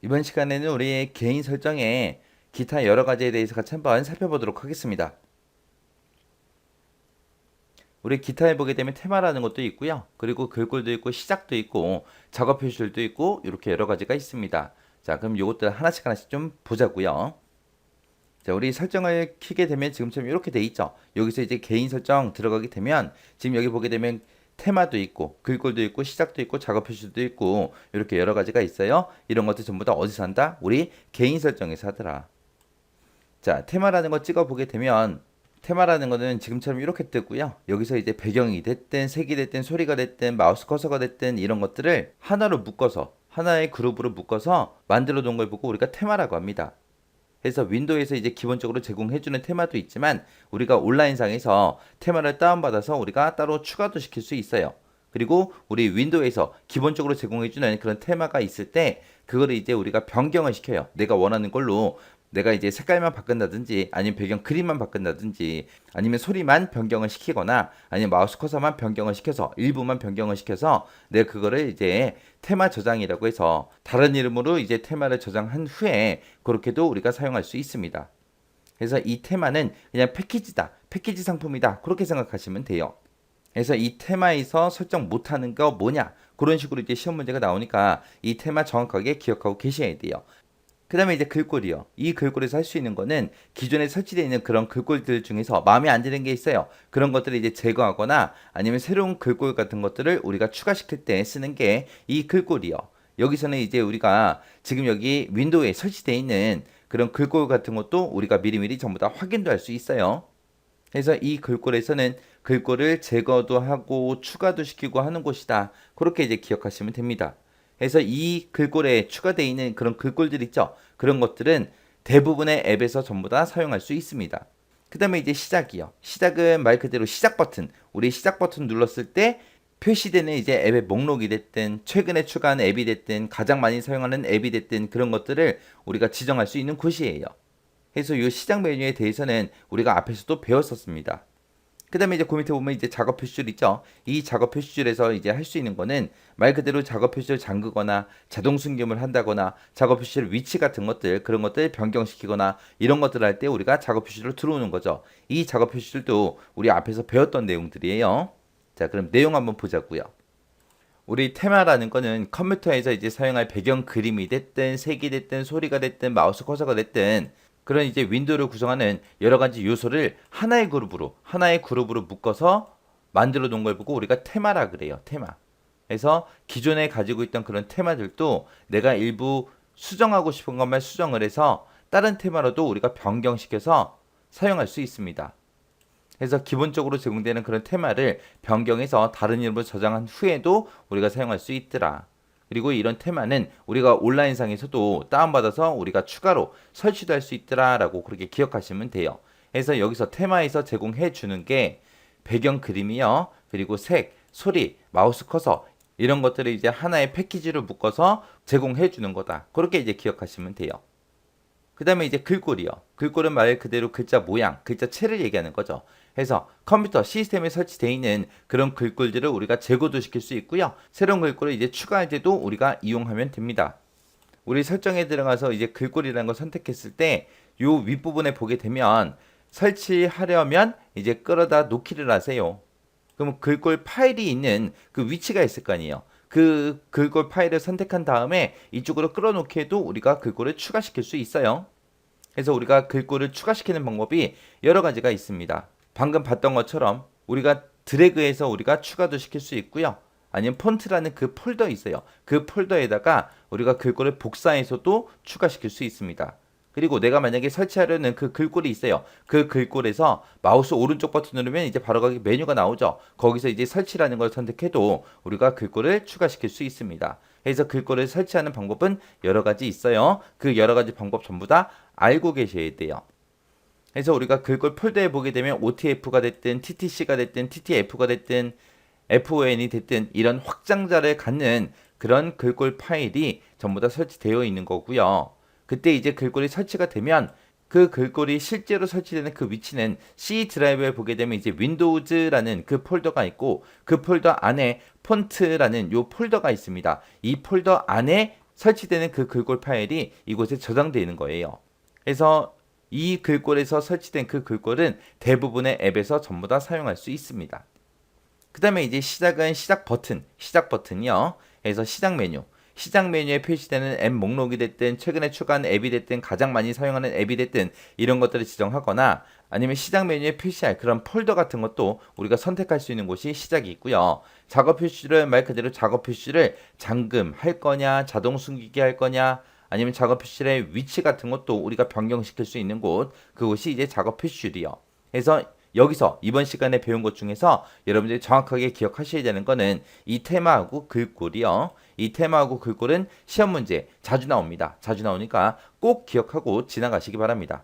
이번 시간에는 우리 개인 설정에 기타 여러 가지에 대해서 같이 한번 살펴보도록 하겠습니다. 우리 기타에 보게 되면 테마라는 것도 있고요. 그리고 글꼴도 있고 시작도 있고 작업 표시들도 있고 이렇게 여러 가지가 있습니다. 자, 그럼 요것들 하나씩 하나씩 좀 보자고요. 자, 우리 설정을 키게 되면 지금처럼 이렇게 돼 있죠. 여기서 이제 개인 설정 들어가게 되면 지금 여기 보게 되면 테마도 있고 글꼴도 있고 시작도 있고 작업 표시도 있고 이렇게 여러 가지가 있어요. 이런 것들 전부 다 어디서 한다? 우리 개인 설정에서 하더라. 자, 테마라는 거 찍어 보게 되면 테마라는 거는 지금처럼 이렇게 뜨고요. 여기서 이제 배경이 됐든 색이 됐든 소리가 됐든 마우스 커서가 됐든 이런 것들을 하나로 묶어서 하나의 그룹으로 묶어서 만들어 놓은 걸 보고 우리가 테마라고 합니다. 그래서 윈도우에서 이제 기본적으로 제공해주는 테마도 있지만 우리가 온라인상에서 테마를 다운받아서 우리가 따로 추가도 시킬 수 있어요. 그리고 우리 윈도우에서 기본적으로 제공해주는 그런 테마가 있을 때 그거를 이제 우리가 변경을 시켜요. 내가 원하는 걸로 내가 이제 색깔만 바꾼다든지 아니면 배경 그림만 바꾼다든지 아니면 소리만 변경을 시키거나 아니면 마우스 커서만 변경을 시켜서 일부만 변경을 시켜서 내가 그거를 이제 테마 저장이라고 해서 다른 이름으로 이제 테마를 저장한 후에 그렇게도 우리가 사용할 수 있습니다. 그래서 이 테마는 그냥 패키지다, 패키지 상품이다 그렇게 생각하시면 돼요. 그래서 이 테마에서 설정 못하는 거 뭐냐 그런 식으로 이제 시험 문제가 나오니까 이 테마 정확하게 기억하고 계셔야 돼요. 그 다음에 이제 글꼴이요. 이 글꼴에서 할 수 있는 거는 기존에 설치되어 있는 그런 글꼴들 중에서 마음에 안 드는 게 있어요. 그런 것들을 이제 제거하거나 아니면 새로운 글꼴 같은 것들을 우리가 추가시킬 때 쓰는 게 이 글꼴이요. 여기서는 이제 우리가 지금 여기 윈도우에 설치되어 있는 그런 글꼴 같은 것도 우리가 미리미리 전부 다 확인도 할 수 있어요. 그래서 이 글꼴에서는 글꼴을 제거도 하고 추가도 시키고 하는 곳이다. 그렇게 이제 기억하시면 됩니다. 그래서 이 글꼴에 추가되어 있는 그런 글꼴들 있죠. 그런 것들은 대부분의 앱에서 전부 다 사용할 수 있습니다. 그 다음에 이제 시작이요. 시작은 말 그대로 시작 버튼. 우리 시작 버튼 눌렀을 때 표시되는 이제 앱의 목록이 됐든 최근에 추가한 앱이 됐든 가장 많이 사용하는 앱이 됐든 그런 것들을 우리가 지정할 수 있는 곳이에요. 그래서 이 시작 메뉴에 대해서는 우리가 앞에서도 배웠었습니다. 그 다음에 이제 그 밑에 보면 이제 작업 표시줄 있죠. 이 작업 표시줄에서 이제 할 수 있는 거는 말 그대로 작업 표시줄 잠그거나 자동 숨김을 한다거나 작업 표시줄 위치 같은 것들 그런 것들 변경시키거나 이런 것들 할 때 우리가 작업 표시줄로 들어오는 거죠. 이 작업 표시줄도 우리 앞에서 배웠던 내용들이에요. 자, 그럼 내용 한번 보자고요. 우리 테마라는 거는 컴퓨터에서 이제 사용할 배경 그림이 됐든 색이 됐든 소리가 됐든 마우스 커서가 됐든 그런 이제 윈도우를 구성하는 여러 가지 요소를 하나의 그룹으로 묶어서 만들어 놓은 걸 보고 우리가 테마라 그래요. 테마. 그래서 기존에 가지고 있던 그런 테마들도 내가 일부 수정하고 싶은 것만 수정을 해서 다른 테마로도 우리가 변경시켜서 사용할 수 있습니다. 그래서 기본적으로 제공되는 그런 테마를 변경해서 다른 이름으로 저장한 후에도 우리가 사용할 수 있더라. 그리고 이런 테마는 우리가 온라인상에서도 다운받아서 우리가 추가로 설치도 할 수 있더라라고 그렇게 기억하시면 돼요. 그래서 여기서 테마에서 제공해 주는 게 배경 그림이요. 그리고 색, 소리, 마우스 커서 이런 것들을 이제 하나의 패키지로 묶어서 제공해 주는 거다. 그렇게 이제 기억하시면 돼요. 그 다음에 이제 글꼴이요. 글꼴은 말 그대로 글자 모양, 글자체를 얘기하는 거죠. 그래서 컴퓨터 시스템에 설치되어 있는 그런 글꼴들을 우리가 제거도 시킬 수 있고요. 새로운 글꼴을 이제 추가할 때도 우리가 이용하면 됩니다. 우리 설정에 들어가서 이제 글꼴이라는 걸 선택했을 때 요 윗부분에 보게 되면 설치하려면 이제 끌어다 놓기를 하세요. 그럼 글꼴 파일이 있는 그 위치가 있을 거 아니에요. 그 글꼴 파일을 선택한 다음에 이쪽으로 끌어놓기 해도 우리가 글꼴을 추가시킬 수 있어요. 그래서 우리가 글꼴을 추가시키는 방법이 여러 가지가 있습니다. 방금 봤던 것처럼 우리가 드래그해서 우리가 추가도 시킬 수 있고요. 아니면 폰트라는 그 폴더 있어요. 그 폴더에다가 우리가 글꼴을 복사해서도 추가시킬 수 있습니다. 그리고 내가 만약에 설치하려는 그 글꼴이 있어요. 그 글꼴에서 마우스 오른쪽 버튼 누르면 이제 바로 거기 메뉴가 나오죠. 거기서 이제 설치라는 걸 선택해도 우리가 글꼴을 추가시킬 수 있습니다. 그래서 글꼴을 설치하는 방법은 여러 가지 있어요. 그 여러 가지 방법 전부 다 알고 계셔야 돼요. 그래서 우리가 글꼴 폴더에 보게 되면 OTF가 됐든 TTC가 됐든 TTF가 됐든 FON이 됐든 이런 확장자를 갖는 그런 글꼴 파일이 전부 다 설치되어 있는 거고요. 그때 이제 글꼴이 설치가 되면 그 글꼴이 실제로 설치되는 그 위치는 C 드라이브에 보게 되면 이제 윈도우즈라는 그 폴더가 있고 그 폴더 안에 폰트라는 요 폴더가 있습니다. 이 폴더 안에 설치되는 그 글꼴 파일이 이곳에 저장되어 있는 거예요. 그래서 이 글꼴에서 설치된 그 글꼴은 대부분의 앱에서 전부 다 사용할 수 있습니다. 그 다음에 이제 시작은 시작 버튼이요. 그래서 시작 메뉴에 표시되는 앱 목록이 됐든 최근에 추가한 앱이 됐든 가장 많이 사용하는 앱이 됐든 이런 것들을 지정하거나 아니면 시작 메뉴에 표시할 그런 폴더 같은 것도 우리가 선택할 수 있는 곳이 시작이 있고요. 작업 표시를 말 그대로 작업 표시를 잠금할 거냐, 자동 숨기기 할 거냐, 아니면 작업 표시의 위치 같은 것도 우리가 변경시킬 수 있는 곳, 그곳이 이제 작업 표시줄이요. 그래서 여기서 이번 시간에 배운 것 중에서 여러분들이 정확하게 기억하셔야 되는 거는 이 테마하고 글꼴이요. 이 테마하고 글꼴은 시험 문제 자주 나옵니다. 자주 나오니까 꼭 기억하고 지나가시기 바랍니다.